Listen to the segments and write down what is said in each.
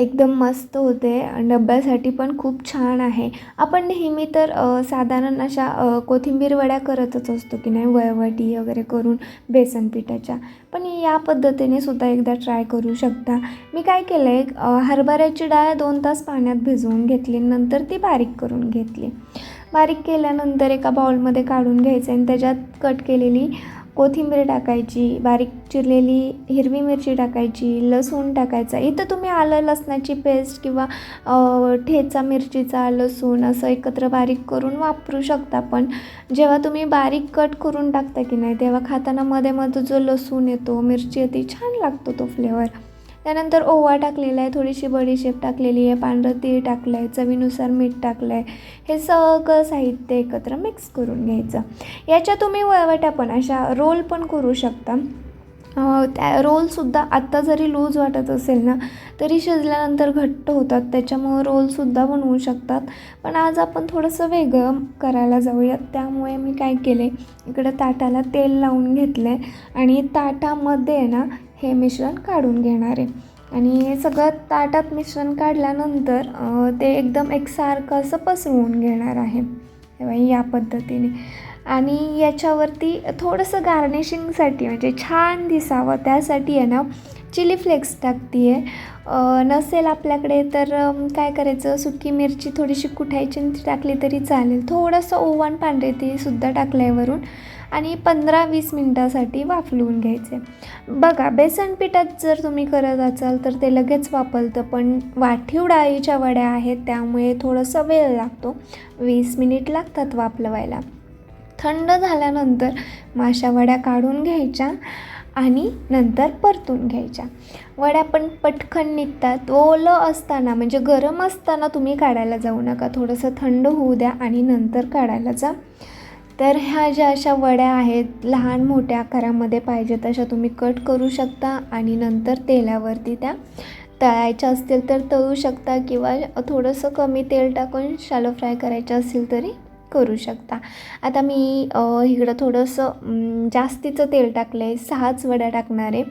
एकदम मस्त होते. डब्यासाठी पण खूप छान आहे. आपण नेहमी तर साधारण अशा कोथिंबीर वड्या करतच असतो की नाही, वळवटी वगैरे करून बेसन पिठाच्या. पण या पद्धतीने सुद्धा एकदा ट्राय करू शकता. मी काय केलं आहे, हरभऱ्याची डाळ 2 तास पाण्यात भिजवून घेतली, नंतर ती बारीक करून घेतली. बारीक केल्यानंतर एका बाउलमध्ये काढून घ्यायचं आणि त्याच्यात कट केलेली कोथिंबीर टाकायची, बारीक चिरलेली हिरवी मिरची टाकायची, लसूण टाकायचा. इथं तुम्ही आलं लसणाची पेस्ट किंवा ठेचा मिरचीचा, लसूण असं एकत्र बारीक करून वापरू शकता. पण जेव्हा तुम्ही बारीक कट करून टाकता की नाही, तेव्हा खाताना मध्ये मध्ये जो लसूण येतो, मिरची येते, छान लागतो तो फ्लेवर. त्यानंतर ओवा टाकलेला आहे, थोडीशी बडीशेप टाकलेली आहे, पांढरं तीळ टाकलं आहे, चवीनुसार मीठ टाकलं आहे. हे सगळं साहित्य एकत्र मिक्स करून घ्यायचं. याच्या तुम्ही वळवट्या पण अशा रोल पण करू शकता. त्या रोलसुद्धा आत्ता जरी लूज वाटत असेल ना, तरी शिजल्यानंतर घट्ट होतात, त्याच्यामुळं रोलसुद्धा बनवू शकतात. पण आज आपण थोडंसं वेगळं करायला जाऊयात. त्यामुळे मी काय केले, इकडं ताटाला तेल लावून घेतलं आहे आणि ताटामध्ये ना हे मिश्रण काढून घेणार आहे. आणि सगळं ताटात मिश्रण काढल्यानंतर ते एकदम एकसारखं असं पसरवून घेणार आहे तेव्हा या पद्धतीने. आणि याच्यावरती थोडंसं गार्निशिंगसाठी म्हणजे छान दिसावं त्यासाठी आहे ना चिली फ्लेक्स टाकते आहे. नसेल आपल्याकडे तर काय करायचं, सुकी मिरची थोडीशी कुटायची आणि ती टाकली तरी चालेल. थोडंसं ओवा आणि पांढरे तीळसुद्धा टाकलं आहे वरून आणि 15-20 मिनटासाठी वाफलवून घ्यायचे. बघा, बेसन पिठात जर तुम्ही करत असाल तर ते लगेच वाफलतं, पण वाटीव डाळीच्या वड्या आहेत त्यामुळे थोडंसं वेळ लागतो. 20 मिनिट लागतात वाफलवायला. थंड झाल्यानंतर माशा वड्या काढून घ्यायच्या आणि नंतर परतून घ्यायच्या. वड्या पण पटकन निघतात. ओलं असताना म्हणजे गरम असताना तुम्ही काढायला जाऊ नका, थोडंसं थंड होऊ द्या आणि नंतर काढायला जा. तर ह्या ज्या अशा वड्या आहेत, लहान मोठ्या आकारामध्ये पाहिजे तशा तुम्ही कट करू शकता आणि नंतर तेलावरती त्या तळायच्या असतील तर तळू शकता किंवा थोडंसं कमी तेल टाकून शॅलो फ्राय करायचं असेल तरी करू शकता. आता मी इकडं थोडंसं जास्तीचं तेल टाकलं आहे, 6च वड्या टाकणार आहे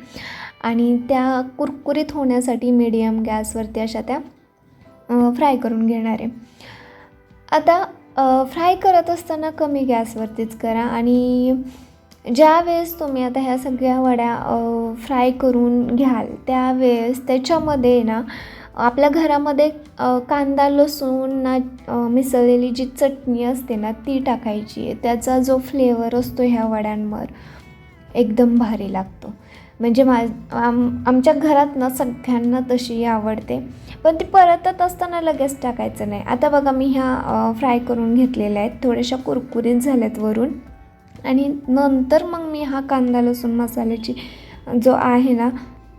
आणि त्या कुरकुरीत होण्यासाठी मीडियम गॅसवरती अशा त्या फ्राय करून घेणार आहे. आता फ्राय करत असताना कमी गॅसवरतीच करा आणि ज्यावेळेस तुम्ही आता ह्या सगळ्या वड्या फ्राय करून घ्याल त्यावेळेस त्याच्यामध्ये ना आपल्या घरामध्ये कांदा लसूण मिसळलेली जी चटणी असते ना ती टाकायची आहे. त्याचा जो फ्लेवर असतो ह्या वड्यांवर एकदम भारी लागतो. म्हणजे आमच्या घरात ना सगळ्यांना तशी आवडते, पण ती परतत असताना लगेच टाकायचं नाही. आता बघा, मी ह्या फ्राय करून घेतलेल्या आहेत, थोड्याशा कुरकुरीत झाल्यात वरून आणि नंतर मग मी हा कांदा लसूण मसाल्याची जो आहे ना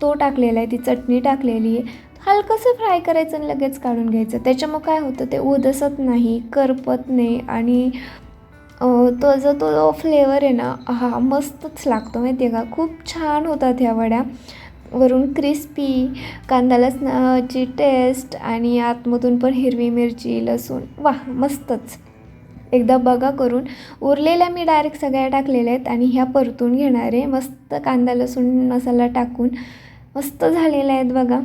तो टाकलेला आहे, ती चटणी टाकलेली आहे. हलकंसं फ्राय करायचं आणि लगेच काढून घ्यायचं. त्याच्यामुळं काय होतं, ते उधसत नाही, करपत नाही आणि तो जो फ्लेवर आहे ना हा मस्तच लागतो माहिती आहे का. खूप छान होतात ह्या वड्या, वरून क्रिस्पी कांदा लसणाची टेस्ट आणि आतमधून पण हिरवी मिरची लसूण, वाह मस्तच. एकदा बघा करून. उरलेल्या मी डायरेक्ट सगळ्या टाकलेल्या आहेत आणि ह्या परतून घेणार आहे मस्त कांदा लसूण मसाला टाकून. मस्त झालेल्या आहेत बघा.